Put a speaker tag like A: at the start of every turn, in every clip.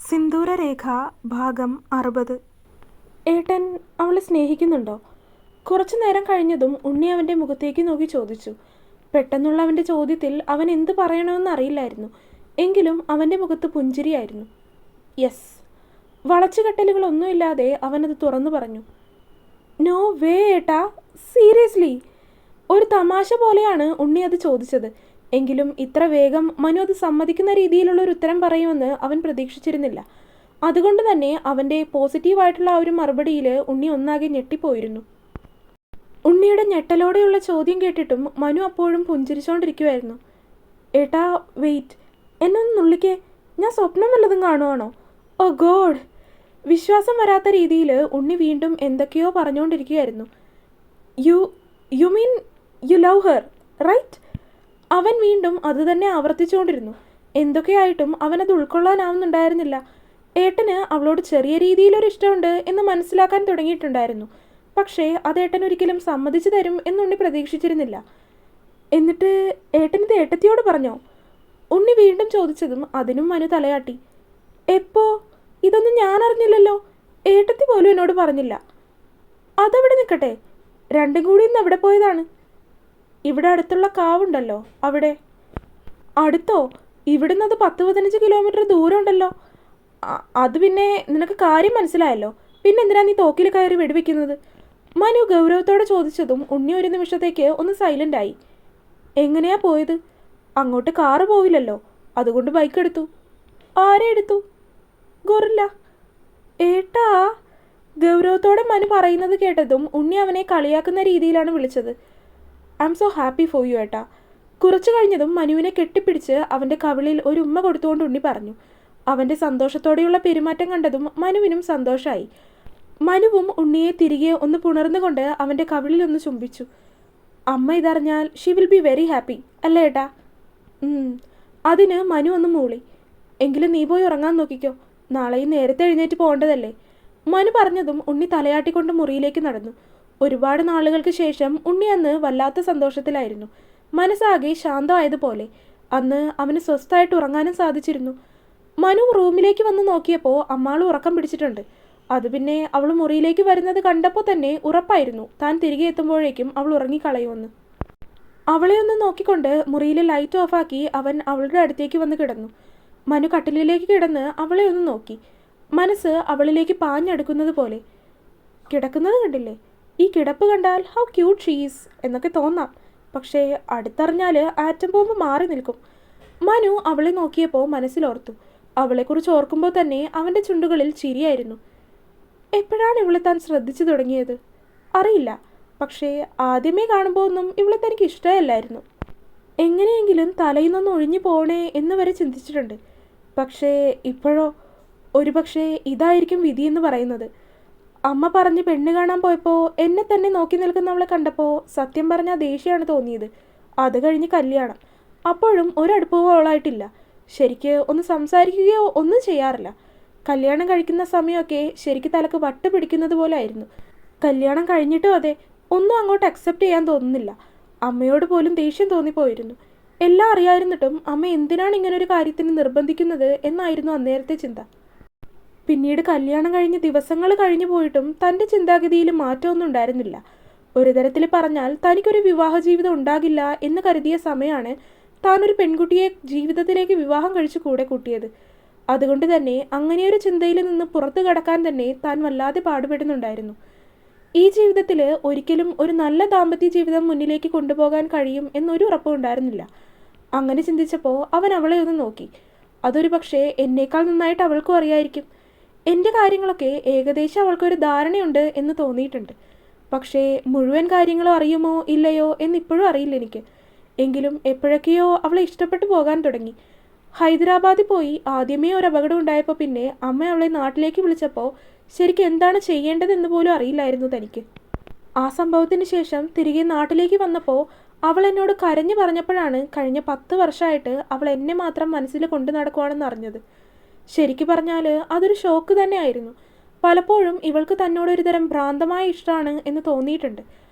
A: സിന്ദൂരരേഖ ഭാഗം 60.
B: ഏട്ടൻ അവളെ സ്നേഹിക്കുന്നുണ്ടോ? കുറച്ചു നേരം കഴിഞ്ഞതും ഉണ്ണി അവൻ്റെ മുഖത്തേക്ക് നോക്കി ചോദിച്ചു. പെട്ടെന്നുള്ള അവൻ്റെ ചോദ്യത്തിൽ അവൻ എന്ത് പറയണമെന്ന് അറിയില്ലായിരുന്നു. എങ്കിലും അവൻ്റെ മുഖത്ത് പുഞ്ചിരിയായിരുന്നു. യെസ്. വളച്ചുകെട്ടലുകളൊന്നുമില്ലാതെ അവനത് തുറന്നു പറഞ്ഞു. നോ വേ ഏട്ടാ, സീരിയസ്ലി. ഒരു തമാശ പോലെയാണ് ഉണ്ണി അത് ചോദിച്ചത്. എങ്കിലും ഇത്ര വേഗം മനു അത് സമ്മതിക്കുന്ന രീതിയിലുള്ള ഒരു ഉത്തരം പറയുമെന്ന് അവൻ പ്രതീക്ഷിച്ചിരുന്നില്ല. അതുകൊണ്ട് തന്നെ അവൻ്റെ പോസിറ്റീവായിട്ടുള്ള ആ ഒരു മറുപടിയിൽ ഉണ്ണി ഒന്നാകെ ഞെട്ടിപ്പോയിരുന്നു. ഉണ്ണിയുടെ ഞെട്ടലോടെയുള്ള ചോദ്യം കേട്ടിട്ടും മനു അപ്പോഴും പുഞ്ചിരിച്ചുകൊണ്ടിരിക്കുമായിരുന്നു. ഏട്ടാ വെയിറ്റ്, എന്നെ ഒന്ന് നുള്ളിക്കേ, ഞാൻ സ്വപ്നം വല്ലതും കാണുവാണോ? ഓ ഗോഡ്. വിശ്വാസം വരാത്ത രീതിയിൽ ഉണ്ണി വീണ്ടും എന്തൊക്കെയോ പറഞ്ഞുകൊണ്ടിരിക്കുകയായിരുന്നു. You mean you love her, right? അവൻ വീണ്ടും അതുതന്നെ ആവർത്തിച്ചുകൊണ്ടിരുന്നു. എന്തൊക്കെയായിട്ടും അവനത് ഉൾക്കൊള്ളാനാവുന്നുണ്ടായിരുന്നില്ല. ഏട്ടന് അവളോട് ചെറിയ രീതിയിലൊരു ഇഷ്ടമുണ്ട് എന്ന് മനസ്സിലാക്കാൻ തുടങ്ങിയിട്ടുണ്ടായിരുന്നു. പക്ഷേ അത് ഏട്ടൻ ഒരിക്കലും സമ്മതിച്ചു തരും എന്നുണ്ണി പ്രതീക്ഷിച്ചിരുന്നില്ല. എന്നിട്ട് ഏട്ടനിത് ഏട്ടത്തിയോട് പറഞ്ഞോ? ഉണ്ണി വീണ്ടും ചോദിച്ചതും അതിനും മനു തലയാട്ടി. എപ്പോ? ഇതൊന്നും ഞാൻ അറിഞ്ഞില്ലല്ലോ. ഏട്ടത്തി പോലും എന്നോട് പറഞ്ഞില്ല. അതവിടെ നിൽക്കട്ടെ, രണ്ടും കൂടി ഇന്ന് എവിടെ പോയതാണ്? ഇവിടെ അടുത്തുള്ള കാവുണ്ടല്ലോ, അവിടെ. അടുത്തോ? ഇവിടുന്ന് അത് 10-15 കിലോമീറ്റർ ദൂരം ഉണ്ടല്ലോ. അത് പിന്നെ നിനക്ക് കാര്യം മനസ്സിലായല്ലോ. പിന്നെ എന്തിനാ നീ തോക്കിൽ കയറി വെടിവെക്കുന്നത്? മനു ഗൗരവത്തോടെ ചോദിച്ചതും ഉണ്ണി ഒരു നിമിഷത്തേക്ക് ഒന്ന് സൈലൻ്റ് ആയി. എങ്ങനെയാ പോയത്? അങ്ങോട്ട് കാറ് പോവില്ലല്ലോ, അതുകൊണ്ട് ബൈക്ക് എടുത്തു. ആരെ എടുത്തു? ഗൊറില്ല. ഏട്ടാ. ഗൗരവത്തോടെ മനു പറയുന്നത് കേട്ടതും ഉണ്ണി അവനെ കളിയാക്കുന്ന രീതിയിലാണ് വിളിച്ചത്. I M so happy for you ഏട്ടാ. കുറച്ചു കഴിഞ്ഞതും മനുവിനെ കെട്ടിപ്പിടിച്ച് അവൻ്റെ കവിളിൽ ഒരു ഉമ്മ കൊടുത്തുകൊണ്ട് ഉണ്ണി പറഞ്ഞു. അവൻ്റെ സന്തോഷത്തോടെയുള്ള പെരുമാറ്റം കണ്ടതും മനുവിനും സന്തോഷമായി. മനുവും ഉണ്ണിയെ തിരികെ ഒന്ന് പുണർന്നുകൊണ്ട് അവൻ്റെ കവിളിൽ ഒന്ന് ചുംബിച്ചു. അമ്മ ഇതറിഞ്ഞാൽ she will be very happy, അല്ലേ ഏട്ടാ? അതിന് മനു ഒന്ന് മൂളി. എങ്കിലും നീ പോയി ഉറങ്ങാൻ നോക്കിക്കോ, നാളെയും നേരത്തെ എഴുന്നേറ്റ് പോകേണ്ടതല്ലേ. മനു പറഞ്ഞതും ഉണ്ണി തലയാട്ടിക്കൊണ്ട് മുറിയിലേക്ക് നടന്നു. ഒരുപാട് നാളുകൾക്ക് ശേഷം ഉണ്ണി അന്ന് വല്ലാത്ത സന്തോഷത്തിലായിരുന്നു. മനസ്സാകെ ശാന്തമായതുപോലെ. അന്ന് അവന് സ്വസ്ഥമായിട്ട് ഉറങ്ങാനും സാധിച്ചിരുന്നു. മനു റൂമിലേക്ക് വന്ന് നോക്കിയപ്പോൾ അമ്മാൾ ഉറക്കം പിടിച്ചിട്ടുണ്ട്. അത് പിന്നെ അവൾ മുറിയിലേക്ക് വരുന്നത് കണ്ടപ്പോൾ തന്നെ ഉറപ്പായിരുന്നു താൻ തിരികെ എത്തുമ്പോഴേക്കും അവൾ ഉറങ്ങിക്കളയുമെന്ന്. അവളെ ഒന്ന് നോക്കിക്കൊണ്ട് മുറിയിലെ ലൈറ്റ് ഓഫാക്കി അവൻ അവളുടെ അടുത്തേക്ക് വന്ന് കിടന്നു. മനു കട്ടിലിലേക്ക് കിടന്ന് അവളെ ഒന്ന് നോക്കി. മനസ്സ് അവളിലേക്ക് പാഞ്ഞെടുക്കുന്നത് പോലെ. കിടക്കുന്നത് കണ്ടില്ലേ? ഈ കിടപ്പ് കണ്ടാൽ ഹൗ ക്യൂട്ട് ഷീസ് എന്നൊക്കെ തോന്നാം. പക്ഷേ അടുത്തറിഞ്ഞാൽ ആറ്റം ബോംബ് മാറി നിൽക്കും. മനു അവളെ നോക്കിയപ്പോൾ മനസ്സിലോർത്തു. അവളെക്കുറിച്ച് ഓർക്കുമ്പോൾ തന്നെ അവൻ്റെ ചുണ്ടുകളിൽ ചിരിയായിരുന്നു. എപ്പോഴാണ് ഇവളെ താൻ ശ്രദ്ധിച്ചു തുടങ്ങിയത്? അറിയില്ല. പക്ഷേ ആദ്യമേ കാണുമ്പോൾ ഒന്നും ഇവളെ തനിക്ക് ഇഷ്ടമല്ലായിരുന്നു. എങ്ങനെയെങ്കിലും തലയിൽ നിന്നൊന്ന് ഒഴിഞ്ഞു പോകണേ എന്ന് വരെ ചിന്തിച്ചിട്ടുണ്ട്. പക്ഷേ ഇപ്പോഴോ? ഒരുപക്ഷേ ഇതായിരിക്കും വിധിയെന്ന് പറയുന്നത്. അമ്മ പറഞ്ഞ് പെണ്ണ് കാണാൻ പോയപ്പോൾ എന്നെ തന്നെ നോക്കി നിൽക്കുന്നവളെ കണ്ടപ്പോൾ സത്യം പറഞ്ഞാൽ ദേഷ്യമാണ് തോന്നിയത്. അത് കഴിഞ്ഞ് കല്യാണം. അപ്പോഴും ഒരടുപ്പവും അവളായിട്ടില്ല. ശരിക്ക് ഒന്ന് സംസാരിക്കുകയോ ഒന്നും ചെയ്യാറില്ല. കല്യാണം കഴിക്കുന്ന സമയമൊക്കെ ശരിക്ക് തലക്ക് വട്ട് പിടിക്കുന്നത് പോലെ ആയിരുന്നു. കല്യാണം കഴിഞ്ഞിട്ടും അതെ, ഒന്നും അങ്ങോട്ട് അക്സെപ്റ്റ് ചെയ്യാൻ തോന്നുന്നില്ല. അമ്മയോട് പോലും ദേഷ്യം തോന്നിപ്പോയിരുന്നു. എല്ലാം അറിയായിരുന്നിട്ടും അമ്മ എന്തിനാണ് ഇങ്ങനൊരു കാര്യത്തിന് നിർബന്ധിക്കുന്നത് എന്നായിരുന്നു അന്നേരത്തെ ചിന്ത. പിന്നീട് കല്യാണം കഴിഞ്ഞ് ദിവസങ്ങൾ കഴിഞ്ഞു പോയിട്ടും തൻ്റെ ചിന്താഗതിയിൽ മാറ്റമൊന്നും ഉണ്ടായിരുന്നില്ല. ഒരു തരത്തിൽ പറഞ്ഞാൽ തനിക്കൊരു വിവാഹ ജീവിതം ഉണ്ടാകില്ല എന്ന് കരുതിയ സമയമാണ് താനൊരു പെൺകുട്ടിയെ ജീവിതത്തിലേക്ക് വിവാഹം കഴിച്ച് കൂടെ കൂട്ടിയത്. അതുകൊണ്ട് തന്നെ അങ്ങനെയൊരു ചിന്തയിൽ നിന്ന് പുറത്തു കടക്കാൻ തന്നെ താൻ വല്ലാതെ പാടുപെടുന്നുണ്ടായിരുന്നു. ഈ ജീവിതത്തിൽ ഒരിക്കലും ഒരു നല്ല ദാമ്പത്യ ജീവിതം മുന്നിലേക്ക് കൊണ്ടുപോകാൻ കഴിയും എന്നൊരു ഉറപ്പും ഉണ്ടായിരുന്നില്ല. അങ്ങനെ ചിന്തിച്ചപ്പോൾ അവൻ അവളെ ഒന്ന് നോക്കി. അതൊരു പക്ഷേ എന്നേക്കാൾ നന്നായിട്ട് അവൾക്കും അറിയായിരിക്കും. എൻ്റെ കാര്യങ്ങളൊക്കെ ഏകദേശം അവൾക്കൊരു ധാരണയുണ്ട് എന്ന് തോന്നിയിട്ടുണ്ട്. പക്ഷേ മുഴുവൻ കാര്യങ്ങളും അറിയുമോ ഇല്ലയോ എന്നിപ്പോഴും അറിയില്ല എനിക്ക്. എങ്കിലും എപ്പോഴൊക്കെയോ അവളെ ഇഷ്ടപ്പെട്ടു പോകാൻ തുടങ്ങി. ഹൈദരാബാദിൽ പോയി ആദ്യമേ ഒരു അപകടം ഉണ്ടായപ്പോൾ പിന്നെ അമ്മ അവളെ നാട്ടിലേക്ക് വിളിച്ചപ്പോൾ ശരിക്കും എന്താണ് ചെയ്യേണ്ടതെന്ന് പോലും അറിയില്ലായിരുന്നു തനിക്ക്. ആ സംഭവത്തിന് ശേഷം തിരികെ നാട്ടിലേക്ക് വന്നപ്പോൾ അവൾ എന്നോട് കരഞ്ഞു പറഞ്ഞപ്പോഴാണ് കഴിഞ്ഞ 10 വർഷമായിട്ട് അവൾ എന്നെ മാത്രം മനസ്സിൽ കൊണ്ടു നടക്കുവാണെന്ന് അറിഞ്ഞത്. ശരിക്കു പറഞ്ഞാൽ അതൊരു ഷോക്ക് തന്നെയായിരുന്നു. പലപ്പോഴും ഇവൾക്ക് തന്നോടൊരു തരം ഭ്രാന്തമായ ഇഷ്ടമാണ് എന്ന് തോന്നിയിട്ടുണ്ട്.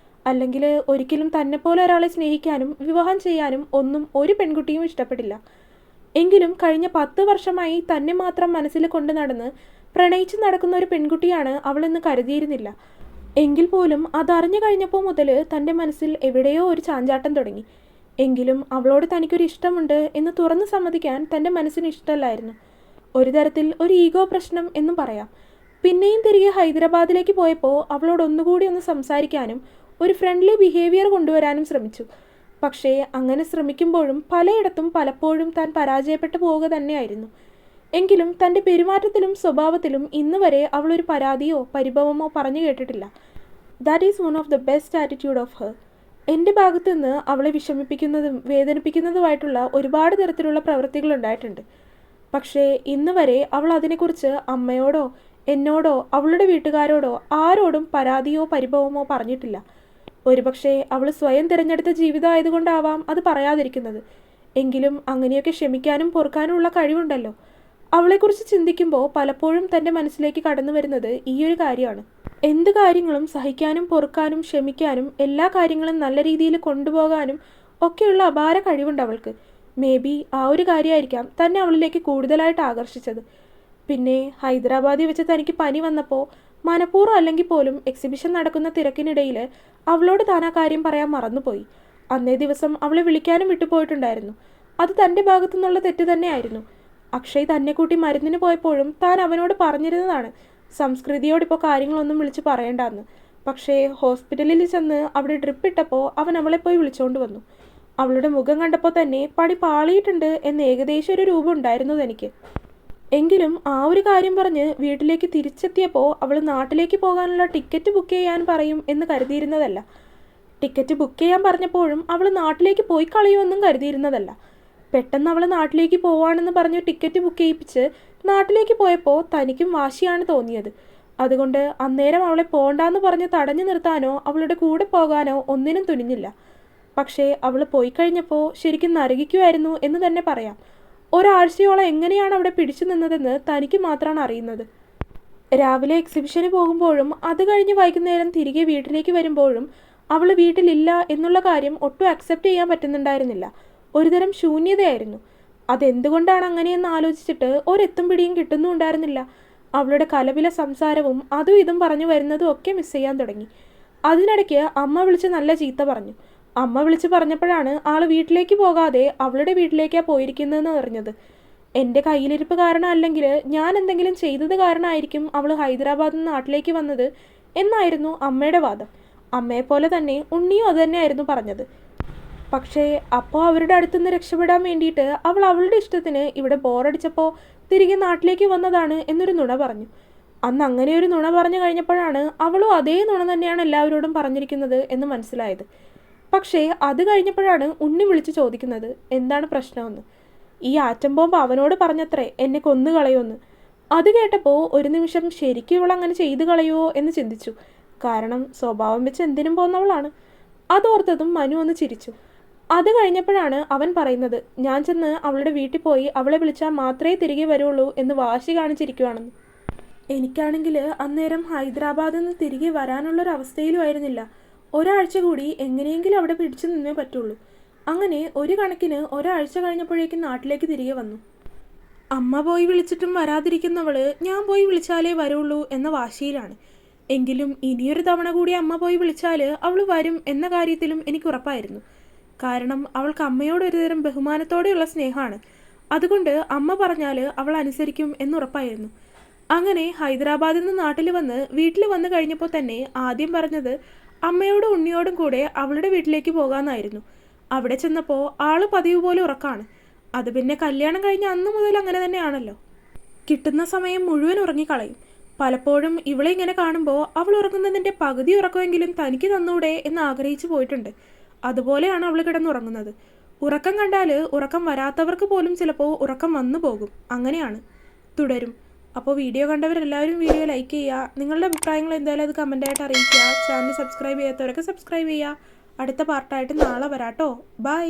B: അല്ലെങ്കിൽ ഒരിക്കലും തന്നെപ്പോലെ ഒരാളെ സ്നേഹിക്കാനും വിവാഹം ചെയ്യാനും ഒന്നും ഒരു പെൺകുട്ടിയും ഇഷ്ടപ്പെടില്ല. എങ്കിലും കഴിഞ്ഞ 10 വർഷമായി തന്നെ മാത്രം മനസ്സിൽ കൊണ്ട് നടന്ന് പ്രണയിച്ച് നടക്കുന്ന ഒരു പെൺകുട്ടിയാണ് അവളെന്ന് കരുതിയിരുന്നില്ല. എങ്കിൽ പോലും അതറിഞ്ഞു കഴിഞ്ഞപ്പോൾ മുതൽ തൻ്റെ മനസ്സിൽ എവിടെയോ ഒരു ചാഞ്ചാട്ടം തുടങ്ങി. എങ്കിലും അവളോട് തനിക്കൊരു ഇഷ്ടമുണ്ട് എന്ന് തുറന്ന് സമ്മതിക്കാൻ തൻ്റെ മനസ്സിന് ഇഷ്ടമല്ലായിരുന്നു. ഒരു തരത്തിൽ ഒരു ഈഗോ പ്രശ്നം എന്നും പറയാം. പിന്നെയും തിരികെ ഹൈദരാബാദിലേക്ക് പോയപ്പോൾ അവളോട് ഒന്നുകൂടി ഒന്ന് സംസാരിക്കാനും ഒരു ഫ്രണ്ട്ലി ബിഹേവിയർ കൊണ്ടുവരാനും ശ്രമിച്ചു. പക്ഷേ അങ്ങനെ ശ്രമിക്കുമ്പോഴും പലയിടത്തും പലപ്പോഴും താൻ പരാജയപ്പെട്ടു പോവുക തന്നെയായിരുന്നു. എങ്കിലും തൻ്റെ പെരുമാറ്റത്തിലും സ്വഭാവത്തിലും ഇന്ന് വരെ അവളൊരു പരാതിയോ പരിഭവമോ പറഞ്ഞു കേട്ടിട്ടില്ല. That is one of the best attitude of her. എൻ്റെ ഭാഗത്തു നിന്ന് അവളെ വിഷമിപ്പിക്കുന്നതും വേദനിപ്പിക്കുന്നതുമായിട്ടുള്ള ഒരുപാട് തരത്തിലുള്ള പ്രവൃത്തികൾ ഉണ്ടായിട്ടുണ്ട്. പക്ഷേ ഇന്ന് വരെ അവൾ അതിനെക്കുറിച്ച് അമ്മയോടോ എന്നോടോ അവളുടെ വീട്ടുകാരോടോ ആരോടും പരാതിയോ പരിഭവമോ പറഞ്ഞിട്ടില്ല. ഒരുപക്ഷെ അവൾ സ്വയം തിരഞ്ഞെടുത്ത ജീവിതമായതുകൊണ്ടാവാം അത് പറയാതിരിക്കുന്നത്. എങ്കിലും അങ്ങനെയൊക്കെ ക്ഷമിക്കാനും പൊറുക്കാനുമുള്ള കഴിവുണ്ടല്ലോ. അവളെക്കുറിച്ച് ചിന്തിക്കുമ്പോൾ പലപ്പോഴും തൻ്റെ മനസ്സിലേക്ക് കടന്നു വരുന്നത് ഈയൊരു കാര്യമാണ്. എന്ത് കാര്യങ്ങളും സഹിക്കാനും പൊറുക്കാനും ക്ഷമിക്കാനും എല്ലാ കാര്യങ്ങളും നല്ല രീതിയിൽ കൊണ്ടുപോകാനും ഒക്കെയുള്ള അപാര കഴിവുണ്ട് അവൾക്ക്. മേ ബി ആ ഒരു കാര്യമായിരിക്കാം തന്നെ അവളിലേക്ക് കൂടുതലായിട്ട് ആകർഷിച്ചത്. പിന്നെ ഹൈദരാബാദിൽ വെച്ച് തനിക്ക് പനി വന്നപ്പോൾ മനഃപൂർവ്വം അല്ലെങ്കിൽ പോലും എക്സിബിഷൻ നടക്കുന്ന തിരക്കിനിടയിൽ അവളോട് താൻ ആ കാര്യം പറയാൻ മറന്നുപോയി. അന്നേ ദിവസം അവളെ വിളിക്കാനും വിട്ടുപോയിട്ടുണ്ടായിരുന്നു. അത് തൻ്റെ ഭാഗത്തു നിന്നുള്ള തെറ്റ് തന്നെയായിരുന്നു. അക്ഷയ് തന്നെ കൂട്ടി മരുന്നിന് പോയപ്പോഴും താൻ അവനോട് പറഞ്ഞിരുന്നതാണ് സംസ്കൃതിയോടിപ്പോൾ കാര്യങ്ങളൊന്നും വിളിച്ച് പറയേണ്ടെന്ന്. പക്ഷേ ഹോസ്പിറ്റലിൽ ചെന്ന് അവിടെ ഡ്രിപ്പ് ഇട്ടപ്പോൾ അവൻ അവളെ പോയി വിളിച്ചുകൊണ്ട് വന്നു. അവളുടെ മുഖം കണ്ടപ്പോൾ തന്നെ പണി പാളിയിട്ടുണ്ട് എന്ന് ഏകദേശം ഒരു രൂപം ഉണ്ടായിരുന്നു തനിക്ക്. എങ്കിലും ആ ഒരു കാര്യം പറഞ്ഞ് വീട്ടിലേക്ക് തിരിച്ചെത്തിയപ്പോൾ അവൾ നാട്ടിലേക്ക് പോകാനുള്ള ടിക്കറ്റ് ബുക്ക് ചെയ്യാൻ പറയും എന്ന് കരുതിയിരുന്നതല്ല. ടിക്കറ്റ് ബുക്ക് ചെയ്യാൻ പറഞ്ഞപ്പോഴും അവൾ നാട്ടിലേക്ക് പോയി കളയുമെന്നും കരുതിയിരുന്നതല്ല. പെട്ടെന്ന് അവൾ നാട്ടിലേക്ക് പോവാണെന്ന് പറഞ്ഞ് ടിക്കറ്റ് ബുക്ക് ചെയ്യിപ്പിച്ച് നാട്ടിലേക്ക് പോയപ്പോൾ തനിക്കും വാശിയാണ് തോന്നിയത്. അതുകൊണ്ട് അന്നേരം അവളെ പോണ്ടാന്ന് പറഞ്ഞ് തടഞ്ഞു നിർത്താനോ അവളുടെ കൂടെ പോകാനോ ഒന്നിനും തുനിഞ്ഞില്ല. പക്ഷേ അവൾ പോയി കഴിഞ്ഞപ്പോൾ ശരിക്കും നരകിക്കുമായിരുന്നു എന്ന് തന്നെ പറയാം. ഒരാഴ്ചയോളം എങ്ങനെയാണ് അവിടെ പിടിച്ചു നിന്നതെന്ന് തനിക്ക് മാത്രമാണ് അറിയുന്നത്. രാവിലെ എക്സിബിഷന് പോകുമ്പോഴും അത് കഴിഞ്ഞ് വൈകുന്നേരം തിരികെ വീട്ടിലേക്ക് വരുമ്പോഴും അവൾ വീട്ടിലില്ല എന്നുള്ള കാര്യം ഒട്ടും അക്സെപ്റ്റ് ചെയ്യാൻ പറ്റുന്നുണ്ടായിരുന്നില്ല. ഒരുതരം ശൂന്യതയായിരുന്നു. അതെന്തുകൊണ്ടാണ് അങ്ങനെയെന്ന് ആലോചിച്ചിട്ട് ഒരെത്തും പിടിയും കിട്ടുന്നുണ്ടായിരുന്നില്ല. അവളുടെ കലപില സംസാരവും അതും ഇതും പറഞ്ഞു വരുന്നതും ഒക്കെ മിസ് ചെയ്യാൻ തുടങ്ങി. അതിനിടയ്ക്ക് അമ്മ വിളിച്ച് നല്ല ചീത്ത പറഞ്ഞു. അമ്മ വിളിച്ച് പറഞ്ഞപ്പോഴാണ് ആൾ വീട്ടിലേക്ക് പോകാതെ അവളുടെ വീട്ടിലേക്കാണ് പോയിരിക്കുന്നതെന്ന് അറിഞ്ഞത്. എൻ്റെ കയ്യിലിരിപ്പ് കാരണം അല്ലെങ്കിൽ ഞാൻ എന്തെങ്കിലും ചെയ്തത് കാരണമായിരിക്കും അവൾ ഹൈദരാബാദിൽ നിന്ന് നാട്ടിലേക്ക് വന്നത് എന്നായിരുന്നു അമ്മയുടെ വാദം. അമ്മയെപ്പോലെ തന്നെ ഉണ്ണിയും അതുതന്നെയായിരുന്നു പറഞ്ഞത്. പക്ഷേ അപ്പോൾ അവരുടെ അടുത്തുനിന്ന് രക്ഷപ്പെടാൻ വേണ്ടിയിട്ട് അവൾ അവളുടെ ഇഷ്ടത്തിന് ഇവിടെ ബോറടിച്ചപ്പോൾ തിരികെ നാട്ടിലേക്ക് വന്നതാണ് എന്നൊരു നുണ പറഞ്ഞു. അന്ന് അങ്ങനെ ഒരു നുണ പറഞ്ഞു കഴിഞ്ഞപ്പോഴാണ് അവളും അതേ നുണ തന്നെയാണ് എല്ലാവരോടും പറഞ്ഞിരിക്കുന്നത് എന്ന് മനസ്സിലായത്. പക്ഷേ അത് കഴിഞ്ഞപ്പോഴാണ് ഉണ്ണി വിളിച്ച് ചോദിക്കുന്നത് എന്താണ് പ്രശ്നമെന്ന്. ഈ ആറ്റം ബോംബ് അവനോട് പറഞ്ഞത്രേ എന്നെ കൊന്നു കളയുമെന്ന്. അത് കേട്ടപ്പോൾ ഒരു നിമിഷം ശരിക്കും ഇവളങ്ങനെ ചെയ്തു കളയുമോ എന്ന് ചിന്തിച്ചു. കാരണം സ്വഭാവം വെച്ച് എന്തിനും പോന്നവളാണ്. അതോർത്തതും മനു ഒന്ന് ചിരിച്ചു. അത് കഴിഞ്ഞപ്പോഴാണ് അവൻ പറയുന്നത് ഞാൻ ചെന്ന് അവളുടെ വീട്ടിൽ പോയി അവളെ വിളിച്ചാൽ മാത്രമേ തിരികെ വരുള്ളൂ എന്ന് വാശി കാണിച്ചിരിക്കുവാണെന്ന്. എനിക്കാണെങ്കിൽ അന്നേരം ഹൈദരാബാദിൽ നിന്ന് തിരികെ വരാനുള്ളൊരവസ്ഥയിലും ആയിരുന്നില്ല. ഒരാഴ്ച കൂടി എങ്ങനെയെങ്കിലും അവിടെ പിടിച്ചു നിന്നേ പറ്റുള്ളൂ. അങ്ങനെ ഒരു കണക്കിന് ഒരാഴ്ച കഴിഞ്ഞപ്പോഴേക്കും നാട്ടിലേക്ക് തിരികെ വന്നു. അമ്മ പോയി വിളിച്ചിട്ടും വരാതിരിക്കുന്നവൾ ഞാൻ പോയി വിളിച്ചാലേ വരുള്ളൂ എന്ന വാശിയിലാണ്. എങ്കിലും ഇനിയൊരു തവണ കൂടി അമ്മ പോയി വിളിച്ചാൽ അവൾ വരും എന്ന കാര്യത്തിലും എനിക്ക് ഉറപ്പായിരുന്നു. കാരണം അവൾക്ക് അമ്മയോട് ഒരുതരം ബഹുമാനത്തോടെയുള്ള സ്നേഹമാണ്. അതുകൊണ്ട് അമ്മ പറഞ്ഞാൽ അവൾ അനുസരിക്കും എന്നുറപ്പായിരുന്നു. അങ്ങനെ ഹൈദരാബാദിൽ നിന്ന് നാട്ടിൽ വന്ന് വീട്ടിൽ വന്നു കഴിഞ്ഞപ്പോൾ തന്നെ ആദ്യം പറഞ്ഞത് അമ്മയോടും ഉണ്ണിയോടും കൂടെ അവളുടെ വീട്ടിലേക്ക് പോകാമെന്നായിരുന്നു. അവിടെ ചെന്നപ്പോൾ ആള് പതിവ് പോലെ ഉറക്കാണ്. അത് പിന്നെ കല്യാണം കഴിഞ്ഞ അന്ന് മുതൽ അങ്ങനെ തന്നെയാണല്ലോ. കിട്ടുന്ന സമയം മുഴുവൻ ഉറങ്ങിക്കളയും. പലപ്പോഴും ഇവളെ ഇങ്ങനെ കാണുമ്പോൾ അവൾ ഉറങ്ങുന്നതിൻ്റെ പകുതി ഉറക്കമെങ്കിലും തനിക്ക് തന്നൂടെ എന്ന് ആഗ്രഹിച്ചു പോയിട്ടുണ്ട്. അതുപോലെയാണ് അവൾ കിടന്നുറങ്ങുന്നത്. ഉറക്കം കണ്ടാൽ ഉറക്കം വരാത്തവർക്ക് പോലും ചിലപ്പോൾ ഉറക്കം വന്നു പോകും. അങ്ങനെയാണ്. തുടരും. അപ്പോൾ വീഡിയോ കണ്ടവരെല്ലാവരും വീഡിയോ ലൈക്ക് ചെയ്യുക. നിങ്ങളുടെ അഭിപ്രായങ്ങൾ എന്തായാലും അത് കമൻറ്റായിട്ട് അറിയിക്കുക. ചാനൽ സബ്സ്ക്രൈബ് ചെയ്യാത്തവരൊക്കെ സബ്സ്ക്രൈബ് ചെയ്യുക. അടുത്ത പാർട്ടായിട്ട് നാളെ വരാട്ടോ. ബൈ.